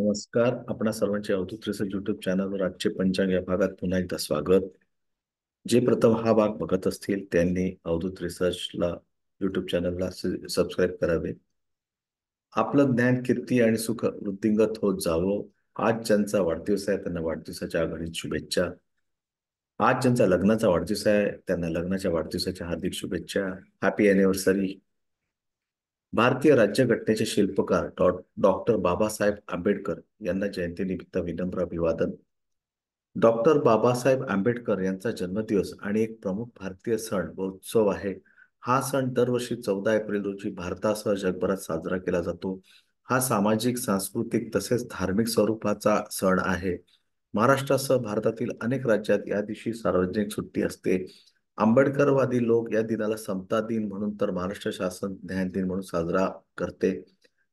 नमस्कार. आपणा सर्वांचे अवधूत रिसर्च युट्यूब चॅनलवर आजचे पंचांग या भागात पुन्हा एकदा स्वागत. जे प्रथम हा भाग बघत असतील त्यांनी अवधूत रिसर्चला युट्यूब चॅनलला सबस्क्राईब करावे. आपलं ज्ञान, कीर्ती आणि सुख वृद्धिंगत होत जावं. आज ज्यांचा वाढदिवस आहे त्यांना वाढदिवसाच्या आघाडीत शुभेच्छा. आज ज्यांचा लग्नाचा वाढदिवस आहे त्यांना लग्नाच्या वाढदिवसाच्या हार्दिक शुभेच्छा. Happy anniversary. भारतीय राज्यघटनेचे शिल्पकार डॉक्टर बाबासाहेब आंबेडकर यांना जयंतीनिमित्त विनम्र अभिवादन. डॉक्टर बाबासाहेब आंबेडकर यांचा जन्मदिवस आणि एक प्रमुख भारतीय सण व उत्सव आहे. हा सण दरवर्षी 14 एप्रिल रोजी भारतासह जगभरात साजरा केला जातो. हा सामाजिक, सांस्कृतिक तसेच धार्मिक स्वरूपाचा सण आहे. महाराष्ट्रासह भारतातील अनेक राज्यात या दिवशी सार्वजनिक सुट्टी असते. आंबेडकरवादी लोक या दिनाला समता दिन म्हणून तर महाराष्ट्र शासन ज्ञान दिन म्हणून साजरा करते.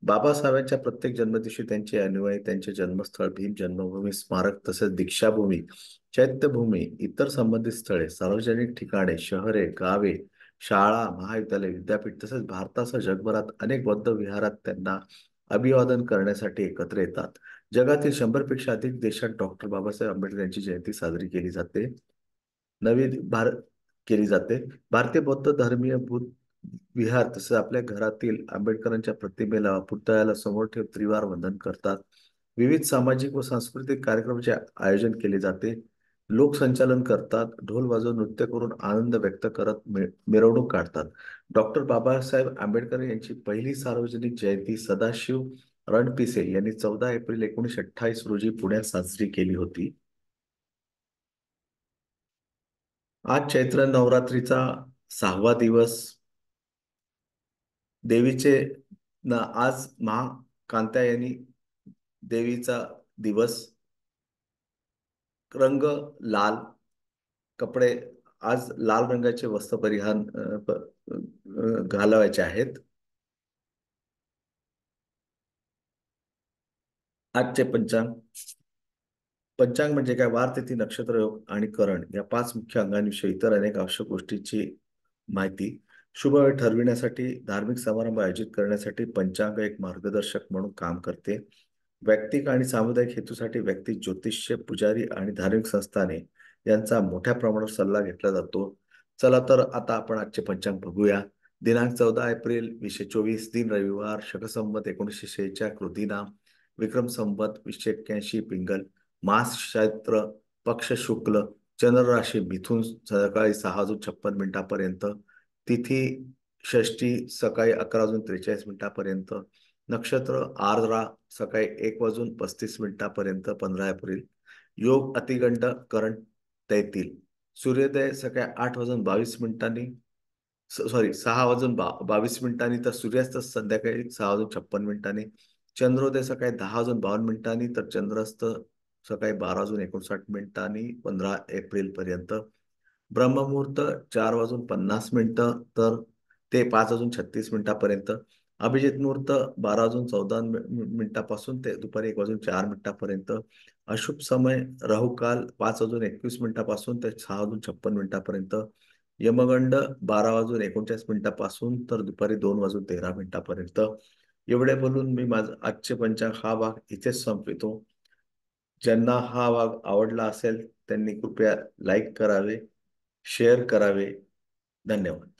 बाबासाहेबांच्या प्रत्येक जन्मदिवशी त्यांचे अनुयायी त्यांचे जन्मस्थळ, भीम जन्मभूमी स्मारक तसेच दीक्षाभूमी, चैत्यभूमी, इतर संबंधित स्थळे, सार्वजनिक ठिकाणे, शहरे, गावे, शाळा, महाविद्यालय, विद्यापीठ तसेच भारतासह जगभरात अनेक बौद्ध विहारात त्यांना अभिवादन करण्यासाठी एकत्र येतात. जगातील 100 पेक्षा अधिक देशात डॉक्टर बाबासाहेब आंबेडकर यांची जयंती साजरी केली जाते. नवी भारत केली जाते. भारतीय बौद्ध धर्मीय बुद्ध विहार तसेच आपल्या घरातील आंबेडकरांच्या प्रतिमेला, पुतळ्याला समोर ठेवून त्रिवार वंदन करतात. विविध सामाजिक व सांस्कृतिक कार्यक्रमाचे आयोजन केले जाते. लोक संचालन करतात, ढोल वाजवून नृत्य करून आनंद व्यक्त करत मिरवणूक काढतात. डॉक्टर बाबासाहेब आंबेडकर यांची पहिली सार्वजनिक जयंती सदाशिव रणपिसे यांनी 14 एप्रिल 1928 रोजी पुण्यात साजरी केली होती. आज चैत्र नवरात्रीचा 6वा दिवस. देवीचे आज महाकात्यायनी देवीचा दिवस. रंग लाल. कपडे. आज लाल रंगाचे वस्त्र परिधान घालावायचे आहेत. आजचे पंचांग. पंचांग म्हणजे काय? वार, तिथी, नक्षत्र, योग आणि करण या 5 मुख्य अंगांविषयी इतर अनेक आवश्यक गोष्टींची माहिती. शुभ वेळ ठरविण्यासाठी, धार्मिक समारंभ आयोजित करण्यासाठी पंचांग एक मार्गदर्शक म्हणून काम करते. वैयक्तिक आणि सामुदायिक हेतूसाठी व्यक्ती, ज्योतिष्य, पुजारी आणि धार्मिक संस्थाने यांचा मोठ्या प्रमाणावर सल्ला घेतला जातो. चला तर आता आपण आजचे पंचांग बघूया. दिनांक 14 एप्रिल 2024, दिन रविवार, शक संवत 1946 कृतिनाम, विक्रम संवत 2081 पिंगल, मास क्षेत्र, पक्ष शुक्ल, चंद्र राशी मिथुन, सकाळी 6:56 तिथी षष्टी सकाळी 11:43 नक्षत्र आर्द्रा सकाळी 1:35 15 एप्रिल. योग अतिगंड करण तैतील. सूर्योदय सकाळी 8:22 सॉरी 6:22 तर सूर्यास्त संध्याकाळी 6:56. चंद्रोदय सकाळी 10:52 तर चंद्रास्त सकाळी 12:59 15 एप्रिल पर्यंत. ब्रह्ममुहूर्त 4:50 तर ते 5:36 अभिजित मुहूर्त 12:14 ते दुपारी 1:04 अशुभ समय राहू काल 5:21 ते 6:56 यमगंड 12:39 तर दुपारी 2:13 एवढे बोलून मी माझा आजचे पंचांग हा भाग इथेच संपवितो. ज्यांना हा भाग आवडला असेल त्यांनी कृपया लाईक करावे, शेअर करावे. धन्यवाद.